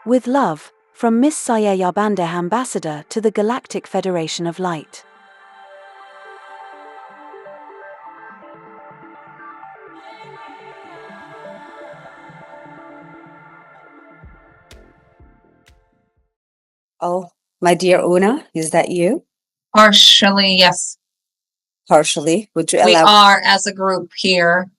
With love, from Miss Sayé Yabandeh, Ambassador to the Galactic Federation of Light. Oh, my dear OONAH, is that you? Partially, yes. Partially. Would you We allow? are as a group here.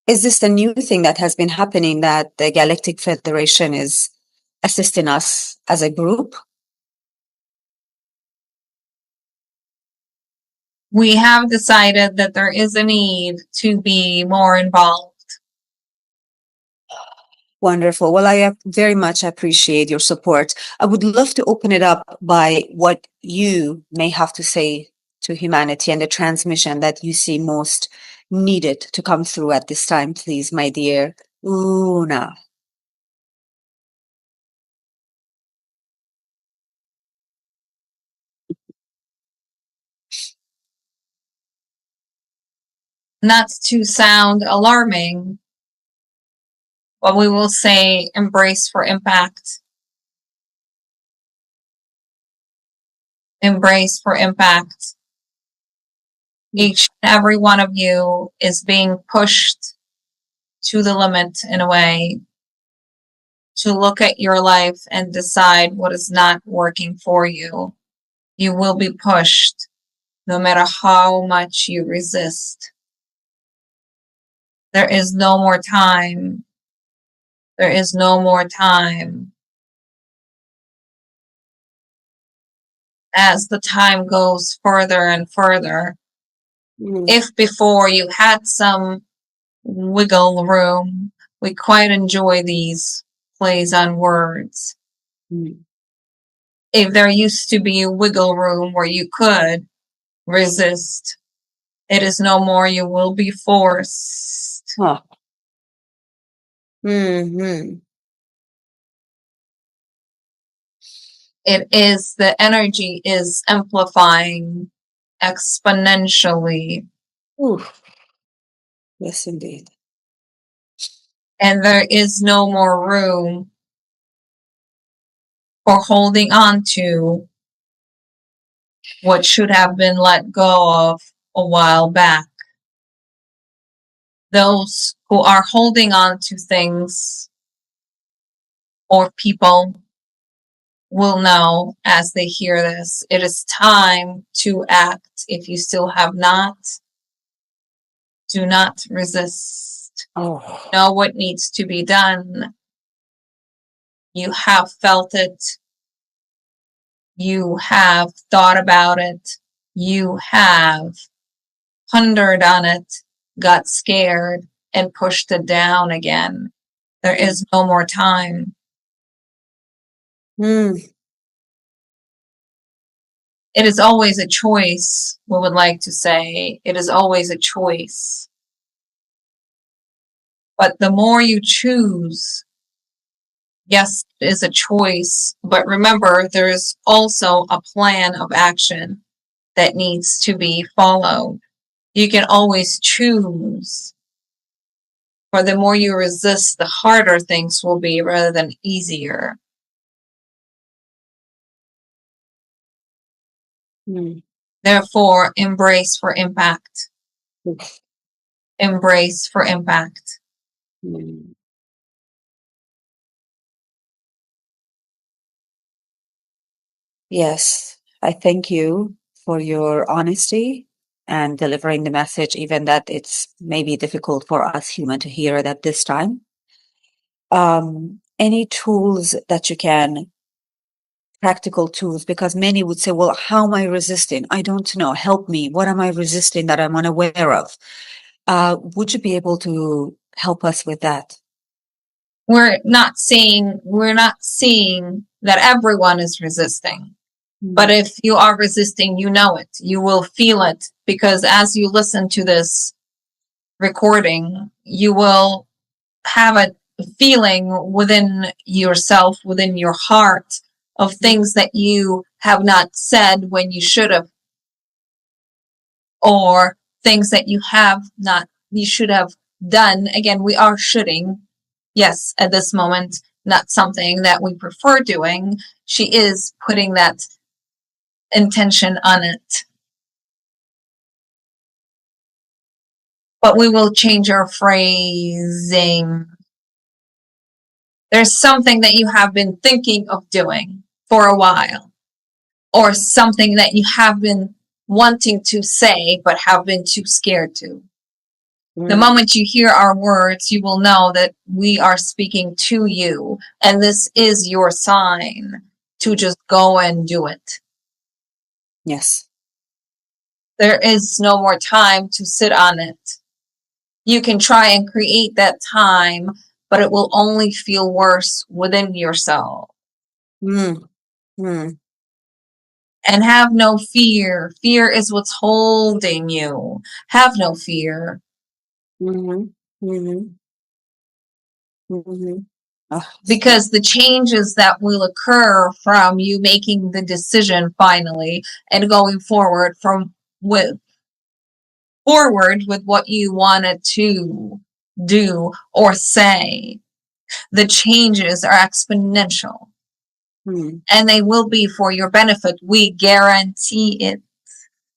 Is this the new thing that has been happening, that the Galactic Federation is assisting us as a group? We have decided that there is a need to be more involved. Wonderful. Well, I very much appreciate your support. I would love to open it up by what you may have to say to humanity and the transmission that you see most needed to come through at this time, please, my dear OONAH. Not to sound alarming, but we will say embrace for impact. Embrace for impact. Each and every one of you is being pushed to the limit in a way to look at your life and decide what is not working for you. You will be pushed no matter how much you resist. There is no more time. There is no more time. As the time goes further and further, if before you had some wiggle room, we quite enjoy these plays on words. If there used to be a wiggle room where you could resist, it is no more. You will be forced. Huh. It is, the energy is amplifying exponentially. Ooh. Yes, indeed. And there is no more room for holding on to what should have been let go of a while back. Those who are holding on to things or people will know as they hear this, it is time to act. If you still have not, do not resist. Know what needs to be done. You have felt it. You have thought about it. You have pondered on it, got scared, and pushed it down again. There is no more time. It is always a choice, we would like to say. It is always a choice. But the more you choose, yes, it is a choice. But remember, there is also a plan of action that needs to be followed. You can always choose. For the more you resist, the harder things will be rather than easier. Therefore, embrace for impact. Embrace for impact. Yes, I thank you for your honesty and delivering the message, even that it's maybe difficult for us human to hear it at this time. Any tools that you can, practical tools, because many would say, well, how am I resisting? I don't know. Help me. What am I resisting that I'm unaware of? Would you be able to help us with that? We're not seeing that everyone is resisting. But if you are resisting, you know it. You will feel it, because as you listen to this recording, you will have a feeling within yourself, within your heart, of things that you have not said when you should have, or things that you should have done. Again, we are shoulding, yes, at this moment, not something that we prefer doing. She is putting that intention on it. But we will change our phrasing. There's something that you have been thinking of doing for a while, or something that you have been wanting to say but have been too scared to. The moment you hear our words, you will know that we are speaking to you, and this is your sign to just go and do it. Yes. There is no more time to sit on it. You can try and create that time, but it will only feel worse within yourself. Mm. Mm. And have no fear. Fear is what's holding you. Have no fear. Mm-hmm. Mm-hmm. Mm-hmm. Oh, Because the changes that will occur from you making the decision finally and going forward with what you wanted to do or say, the changes are exponential. And they will be for your benefit. We guarantee it.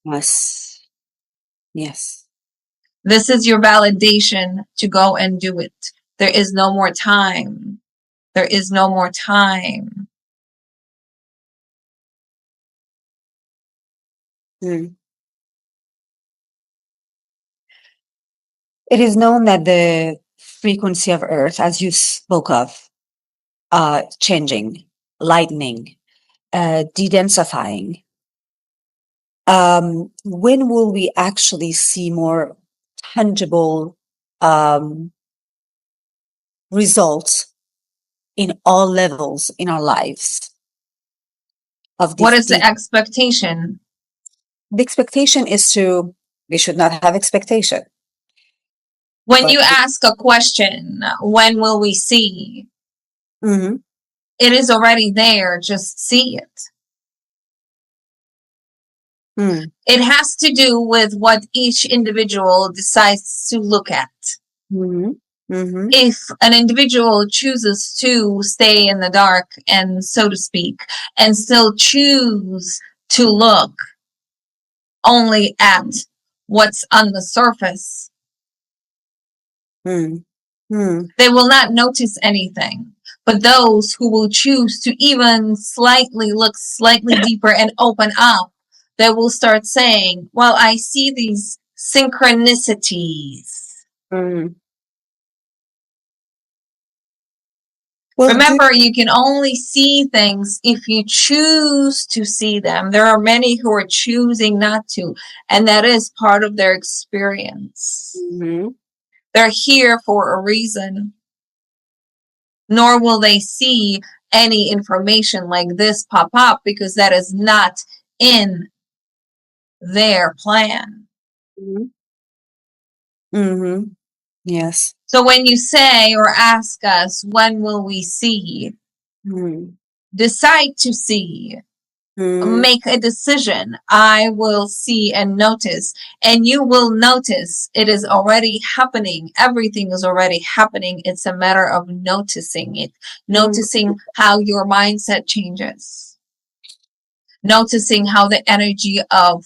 yes. Yes. This is your validation to go and do it. There is no more time. There is no more time. Mm. It is known that the frequency of Earth, as you spoke of, changing, lightening, de-densifying. When will we actually see more tangible results in all levels in our lives? What is the expectation? The expectation is we should not have expectation. When you ask a question, when will we see? Mm-hmm. It is already there. Just see it. It has to do with what each individual decides to look at. Mm-hmm. Mm-hmm. If an individual chooses to stay in the dark, and so to speak, and still choose to look only at what's on the surface, they will not notice anything. But those who will choose to even look slightly deeper and open up, they will start saying, well, I see these synchronicities. Well, remember, you can only see things if you choose to see them. There are many who are choosing not to, and that is part of their experience. They're here for a reason. Nor will they see any information like this pop up, because that is not in their plan. Yes. So when you say or ask us, when will we see? Decide to see. Make a decision. I will see and notice, and you will notice it is already happening. Everything is already happening. It's a matter of noticing it, noticing how your mindset changes, noticing how the energy of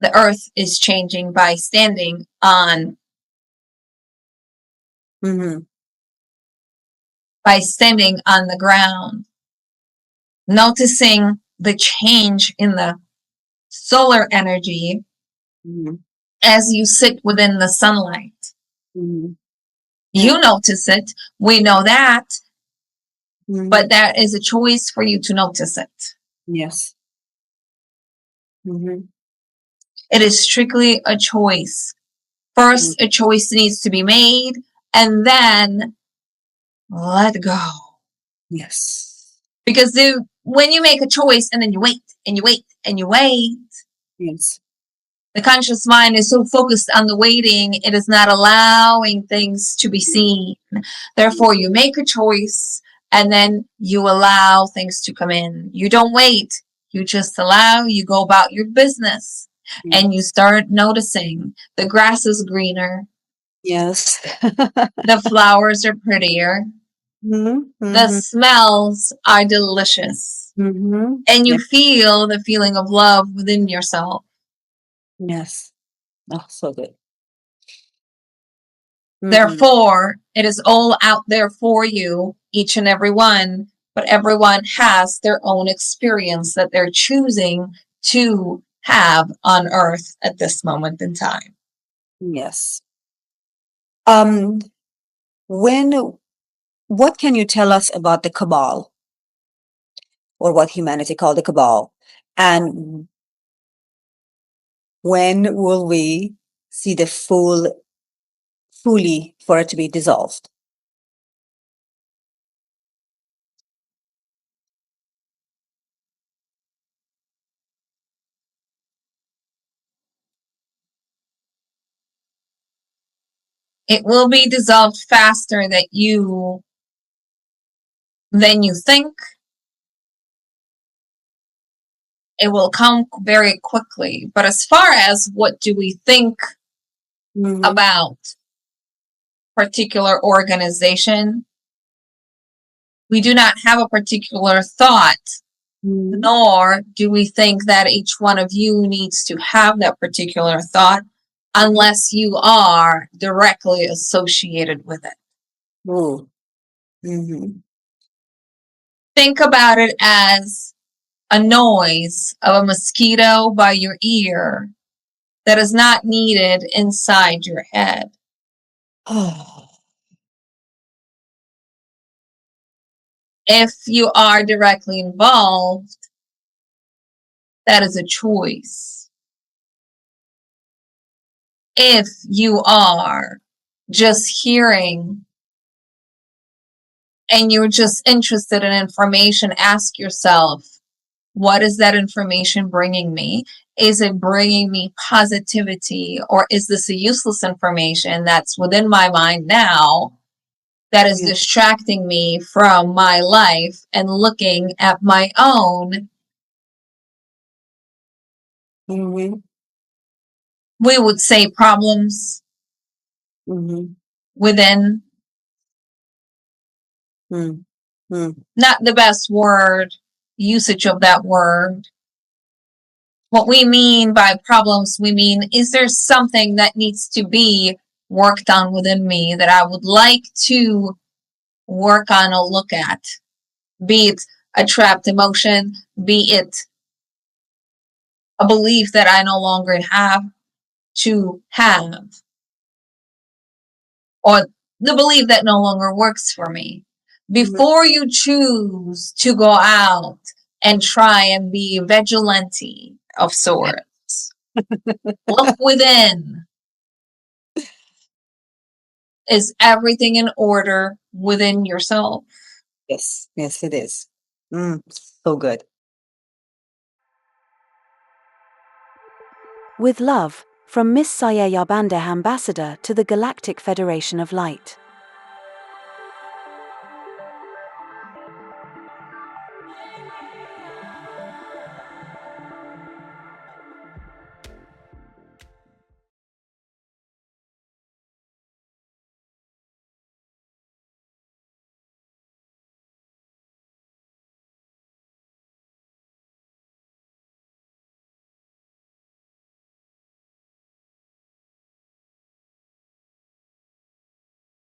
the earth is changing by standing on the ground, noticing the change in the solar energy as you sit within the sunlight. You notice it. We know that. But that is a choice for you to notice it. Yes. It is strictly a choice. First, a choice needs to be made, and then let go. Yes. Because when you make a choice and then you wait and you wait and you wait, yes, the conscious mind is so focused on the waiting, it is not allowing things to be seen. Therefore, you make a choice and then you allow things to come in. You don't wait. You just allow, you go about your business, and you start noticing the grass is greener. Yes. The flowers are prettier. Mm-hmm. The smells are delicious. Mm-hmm. And you Yep. feel the feeling of love within yourself. Yes. Oh, so good. Mm-hmm. Therefore, it is all out there for you, each and every one, but everyone has their own experience that they're choosing to have on earth at this moment in time. Yes. What can you tell us about the Kabal, or what humanity called the Kabal? And when will we see the fully for it to be dissolved? It will be dissolved faster than you think. It will come very quickly. But as far as what do we think about particular organization, we do not have a particular thought, nor do we think that each one of you needs to have that particular thought unless you are directly associated with it. Think about it as a noise of a mosquito by your ear that is not needed inside your head. If you are directly involved, that is a choice. If you are just hearing and you're just interested in information, ask yourself, what is that information bringing me? Is it bringing me positivity, or is this a useless information that's within my mind now that is distracting me from my life and looking at my own, we would say, problems within? Not the best word, usage of that word. What we mean by problems, we mean, is there something that needs to be worked on within me that I would like to work on or look at? Be it a trapped emotion, be it a belief that I no longer have to have, or the belief that no longer works for me. Before you choose to go out and try and be vigilante of sorts, look within. Is everything in order within yourself? Yes, yes, it is. So good. With love, from Miss Sayé Yabandeh, Ambassador to the Galactic Federation of Light.